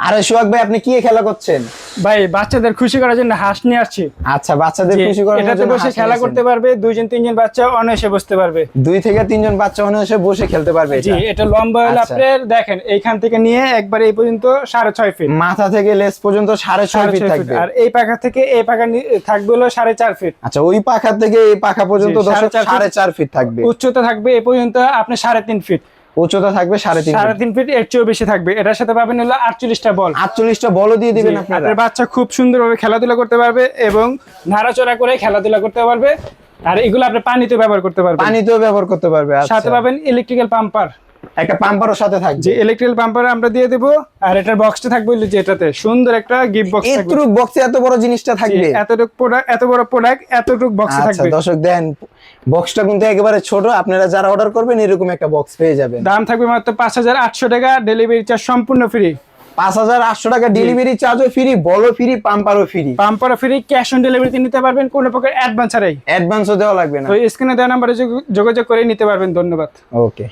আরে সোহাগ ভাই, আপনি কি খেলা করছেন? ভাই বাচ্চাদের খুশি করার জন্য হাঁস নিয়ে আসছি। আচ্ছা, বাচ্চাদের খুশি করার এটাতে জন্য বসে হাঁস খেলা নিয়েছেন। করতে পারবে, 2-3 জন বাচ্চা অনায়াসে বসতে পারবে। 2 থেকে 3 জন বাচ্চা অনায়াসে বসে খেলতে পারবে জি, এটা। এটা লম্বা হলো আচ্ছা। আপনার দেখেন এইখান থেকে নিয়ে একবার এই পর্যন্ত 6.5 ফিট। মাথা থেকে লেজ পর্যন্ত 6.5 ফিট 6.5 ফিট। থাকবে। আর এই পাখা থেকে এই পাখা থাকবে হলো 4.5 ফিট। আচ্ছা, ওই পাখা থেকে এই পাখা পর্যন্ত জি, 4.5 ফিট থাকবে। উচ্চতা থাকবে এই পর্যন্ত আপনার 3.5 ফিট। উচ্চতা থাকবে 3.5 ফিট। 3.5 ফিট, এর চেয়েও বেশি থাকবে। এটার সাথে পাবেন হলো 48টা বল। 48টা বলও দিয়ে দিবেন জি, আপনারা। আপনার বাচ্চা খুব সুন্দরভাবে খেলাধুলা করতে পারবে এবং নাড়াচড়া করে খেলাধুলা করতে পারবে। আর এগুলো আপনি পানিতে ব্যবহার করতে পারবেন। পানিতেও ব্যবহার করতে পারবে। আচ্ছা, সাথে পাবেন ইলেকট্রিক্যাল পাম্পার। একটা পাম্পারও সাথে থাকবে। যে ইলেকট্রিক্যাল পাম্পার আমরা দিয়ে দেব। আর এটার বক্সটা থাকবে হলো যেটাতে সুন্দর একটা গিফট বক্স থাকবে। এতটুক বক্সে এত বড় জিনিসটা থাকবে। এতটুকু প্রোডাক্ট, এত বড় প্রোডাক্ট এতটুকু বক্সে আচ্ছা থাকবে। দর্শক দেন, বক্সটা কিন্তু একেবারে ছোট। আপনারা যারা অর্ডার করবেন এরকম একটা বক্স পেয়ে যাবেন। দাম থাকবে মাত্র 5,800 টাকা, ডেলিভারি চার্জ সম্পূর্ণ ফ্রি। 5,800 টাকা ডেলিভারি চার্জও ফ্রি, বলও ফ্রি, পাম্পারও free. Pumper free, cash on ডেলিভারিতে নিতে পারবেন কোনো প্রকার অ্যাডভান্স ছাড়াই। অ্যাডভান্সও দেওয়া লাগবে না। তো স্ক্রিনে দেওয়া নাম্বারে যোগাযোগ করে নিতে পারবেন। ধন্যবাদ। ওকে।